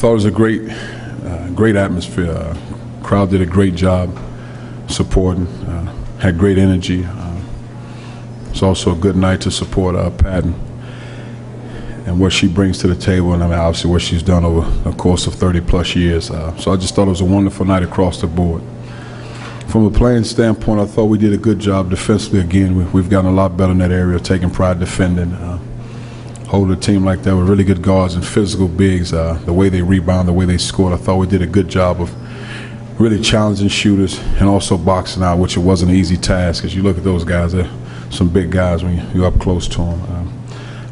thought it was a great atmosphere. Crowd did a great job supporting, had great energy. It's also a good night to support Patton and what she brings to the table, and I mean, obviously what she's done over the course of 30-plus years. So I just thought it was a wonderful night across the board. From a playing standpoint, I thought we did a good job defensively. Again, we've gotten a lot better in that area, taking pride defending. Holding a team like that with really good guards and physical bigs, the way they rebound, the way they scored, I thought we did a good job of really challenging shooters and also boxing out, which it wasn't an easy task. As you look at those guys, they're some big guys when you're up close to them.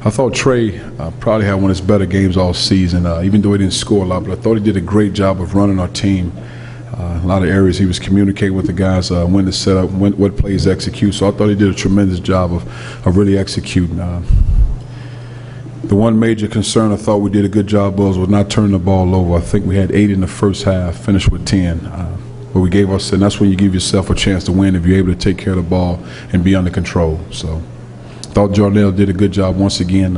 I thought Trey probably had one of his better games all season, even though he didn't score a lot, but I thought he did a great job of running our team. A lot of areas he was communicating with the guys, when to set up, what plays execute. So I thought he did a tremendous job of really executing. The one major concern I thought we did a good job was not turning the ball over. I think we had 8 in the first half, finished with 10. But we gave us, and that's when you give yourself a chance to win if you're able to take care of the ball and be under control. So I thought Jardell did a good job once again.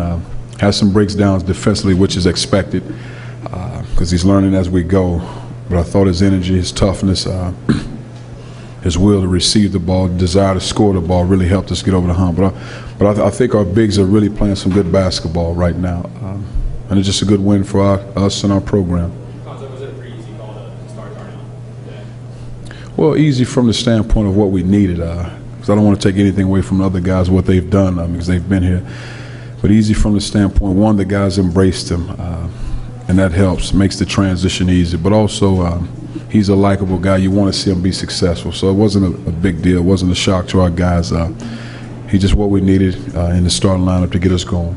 Had some breakdowns defensively, which is expected because he's learning as we go. But I thought his energy, his toughness, his will to receive the ball, desire to score the ball really helped us get over the hump. But I think our bigs are really playing some good basketball right now. And it's just a good win for us and our program. Cuonzo, was it a pretty easy call to start Darnell today? Well, easy from the standpoint of what we needed. Because I don't want to take anything away from the other guys, what they've done, because they've been here. But easy from the standpoint, one, the guys embraced him. And that helps, makes the transition easy. But also, he's a likable guy. You want to see him be successful. So it wasn't a big deal. It wasn't a shock to our guys. He's just what we needed in the starting lineup to get us going.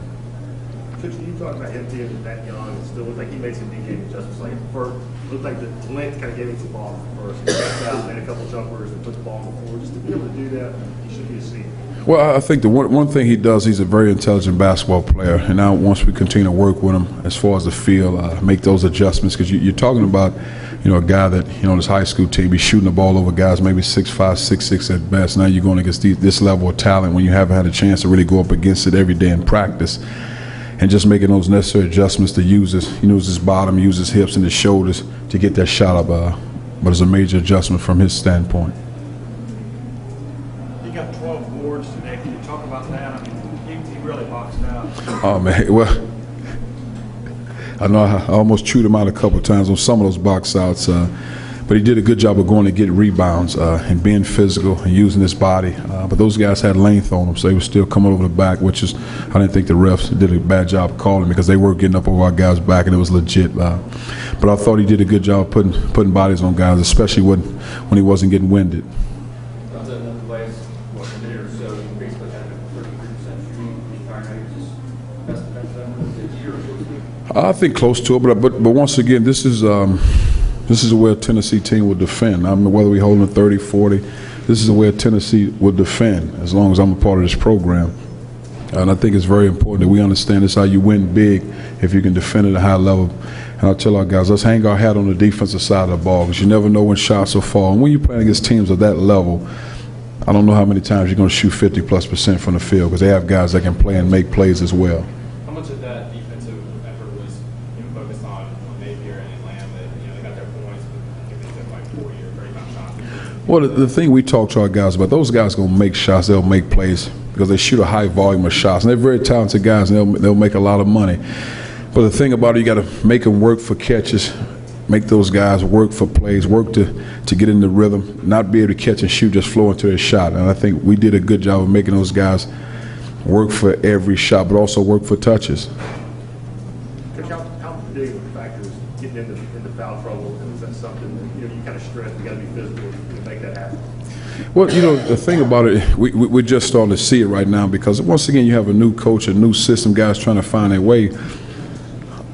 Coach, you talk about him being that young and still looked like he made some big game adjustments. Like first, looked like the length kind of gave him some ball first. He stepped out, made a couple jumpers, and put the ball on the floor. Just to be able to do that, he should be a senior. Well, I think the one thing he does, he's a very intelligent basketball player. And now once we continue to work with him as far as the field, make those adjustments, because you're talking about, a guy that, on his high school team, he's shooting the ball over guys maybe 6'5", 6'6" at best. Now you're going against this level of talent when you haven't had a chance to really go up against it every day in practice. And just making those necessary adjustments to use his bottom, use his hips and his shoulders to get that shot up. But it's a major adjustment from his standpoint. He got 12 boards today. Can you talk about that? I mean, he really boxed out. Oh, man. Well, I know I almost chewed him out a couple of times on some of those box outs, but he did a good job of going to get rebounds and being physical and using his body. But those guys had length on them, so they were still coming over the back, which is, I didn't think the refs did a bad job calling because they were getting up over our guys' back and it was legit. But I thought he did a good job putting bodies on guys, especially when he wasn't getting winded. I think close to it, but once again, this is where a Tennessee team will defend. I mean, whether we hold them 30, 40, this is where Tennessee will defend as long as I'm a part of this program. And I think it's very important that we understand this is how you win big if you can defend at a high level. And I'll tell our guys, let's hang our hat on the defensive side of the ball because you never know when shots will fall. And when you're playing against teams of that level, I don't know how many times you're going to shoot 50+% from the field because they have guys that can play and make plays as well. How much of that defensive effort was focused on Napier and Lamb that they got their points, but they took like 40 or 35 shots? Well, the thing we talk to our guys about, those guys going to make shots, they'll make plays because they shoot a high volume of shots. And they're very talented guys, and they'll make a lot of money. But the thing about it, you got to make them work for catches, make those guys work for plays, work to get in the rhythm, not be able to catch and shoot, just flow into their shot. And I think we did a good job of making those guys work for every shot, but also work for touches. Coach, how big of a factor is getting into foul trouble? And is that something that you kind of stress? You got to be physical to make that happen. Well, the thing about it, we're just starting to see it right now because once again, you have a new coach, a new system, guys trying to find their way.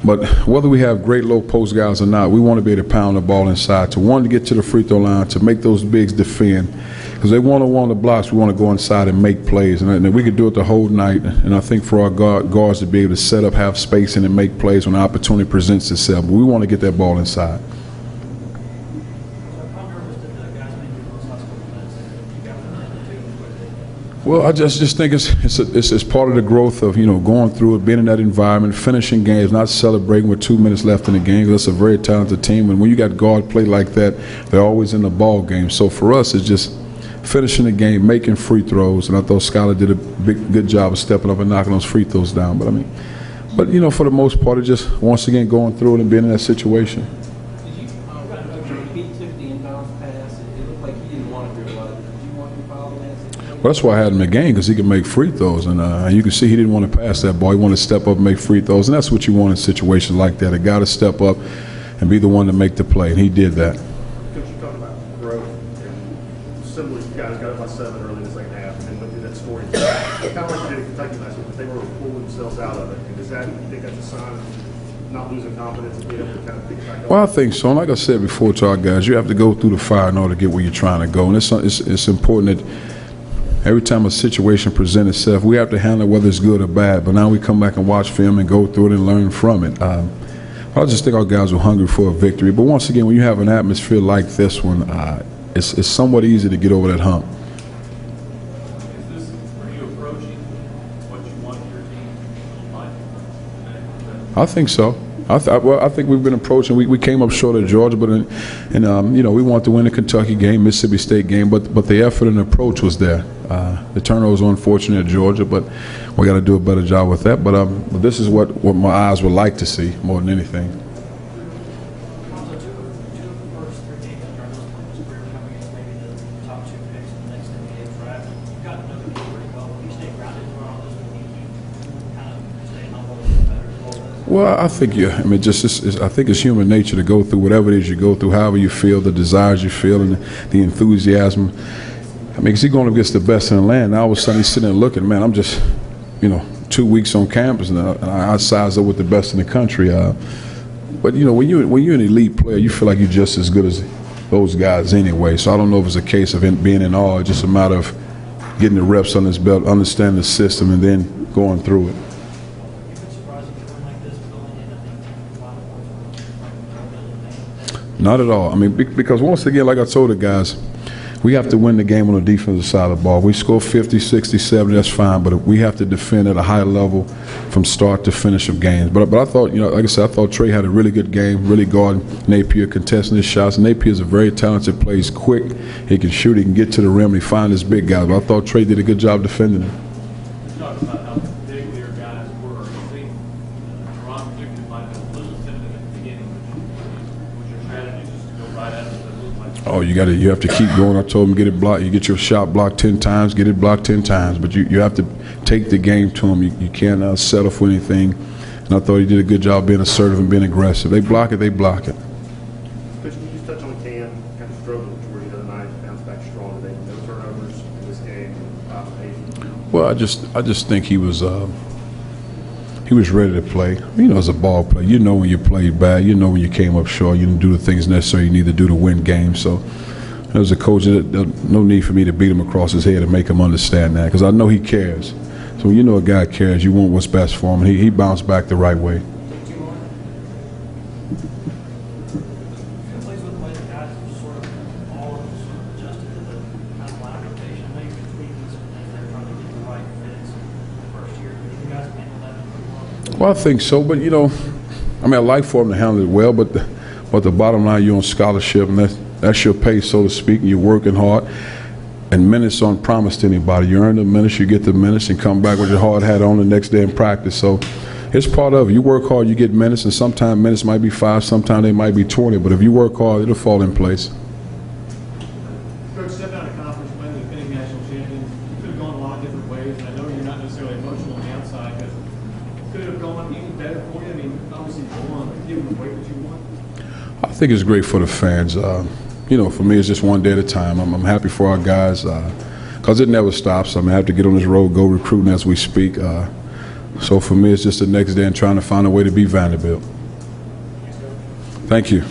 But whether we have great low post guys or not, we want to be able to pound the ball inside, to get to the free throw line, to make those bigs defend. Because they want to the blocks, we want to go inside and make plays. And we could do it the whole night. And I think for our guards to be able to set up, have spacing, and make plays when the opportunity presents itself. But we want to get that ball inside. Well, I just think it's part of the growth of, you know, going through it, being in that environment, finishing games, not celebrating with 2 minutes left in the game. That's a very talented team, and when you got guard play like that, they're always in the ball game. So for us, it's just finishing the game, making free throws, and I thought Skylar did a good job of stepping up and knocking those free throws down. But you know, for the most part, it's just once again going through it and being in that situation. Did you, he took the inbounds pass, it looked like he didn't want to realize it. Did you want to foul in that situation? Well, that's why I had him in the game, because he can make free throws, and you can see he didn't want to pass that ball. He wanted to step up and make free throws, and that's what you want in situations like that. A guy to step up and be the one to make the play, and he did that. Coach, you talked about growth, and similarly, you guys got up by 7 early in the second half, and then went through that scoring. Kind of like you did in Kentucky last week, but they were pulling themselves out of it. And does that, you think that's a sign of not losing confidence and being able to kind of pick back up? Well, I think so. And like I said before to our guys, you have to go through the fire in order to get where you're trying to go. And it's important that every time a situation presents itself, we have to handle it whether it's good or bad. But now we come back and watch film and go through it and learn from it. I just think our guys were hungry for a victory. But once again, when you have an atmosphere like this one, it's somewhat easy to get over that hump. Are you approaching what you want your team to like? I think so. I think we've been approaching. We came up short of Georgia, but you know, we want to win the Kentucky game, Mississippi State game, but the effort and approach was there. The turnovers were unfortunate at Georgia, but we got to do a better job with that. But this is what my eyes would like to see more than anything. Cuonzo, two of the first 3 games during those points were coming against maybe the top 2 picks in the next NBA draft. You've gotten to know the game pretty well. Will you stay grounded around this when you keep kind of staying humble and better as well as? Well, I think I mean, I think it's human nature to go through whatever it is you go through, however you feel, the desires you feel, and the enthusiasm. I mean, because he's going against the best in the land. Now all of a sudden he's sitting there looking, man, I'm just, you know, 2 weeks on campus, and I size up with the best in the country. But you know, when you're an elite player, you feel like you're just as good as those guys anyway. So I don't know if it's a case of being in awe, it's just a matter of getting the reps on his belt, understanding the system, and then going through it. You've been surprised if you win like this, going in, I think, 5 points. Not at all. I mean, because once again, like I told the guys, we have to win the game on the defensive side of the ball. We score 50, 60, 70, that's fine, but we have to defend at a high level from start to finish of games. But I thought, you know, like I said, I thought Trey had a really good game, really guarding Napier, contesting his shots. Napier is a very talented player. He's quick, he can shoot, he can get to the rim, he finds his big guys. But I thought Trey did a good job defending him. Talk about how big their guys were. I think Ron predicted might have been a little intimidated at the beginning. Was your strategy just to go right at it? Oh, you have to keep going. I told him get it blocked. You get your shot blocked 10 times, get it blocked 10 times. But you have to take the game to him. You can't settle for anything. And I thought he did a good job being assertive and being aggressive. They block it, they block it. Coach, can you just touch on Cam? Kind of struggled with Georgia the other night, bounced back strong today. No turnovers in this game. 5 of 8. Well, I just think he was ready to play. You know, as a ball player, you know when you played bad, you know when you came up short, you didn't do the things necessary you need to do to win games. So as a coach, no need for me to beat him across his head and make him understand that, because I know he cares. So when you know a guy cares, you want what's best for him, and he bounced back the right way. Plays with the way the guys have sort of all adjusted to the kind of line rotation. I know you've been tweaking some things there, trying to get the right fits in the first year. Do you guys handle that pretty well? Well, I think so, but you know, I mean, I like for him to handle it well, but the bottom line, you're on scholarship, and that's your pay, so to speak, and you're working hard. And minutes aren't promised to anybody. You earn the minutes, you get the minutes, and come back with your hard hat on the next day in practice. So it's part of it. You work hard, you get minutes, and sometimes minutes might be 5, sometimes they might be 20. But if you work hard, it'll fall in place. Coach, step out of conference, playing the defending national champions. Could have gone a lot of different ways, and I know you're not necessarily emotional on the outside, but could it have gone any better for you? I mean, obviously you won, but given the way that you won. I think it's great for the fans. You know, for me, it's just one day at a time. I'm happy for our guys because it never stops. I mean, I have to get on this road, go recruiting as we speak. So for me, it's just the next day and trying to find a way to beat Vanderbilt. Thank you.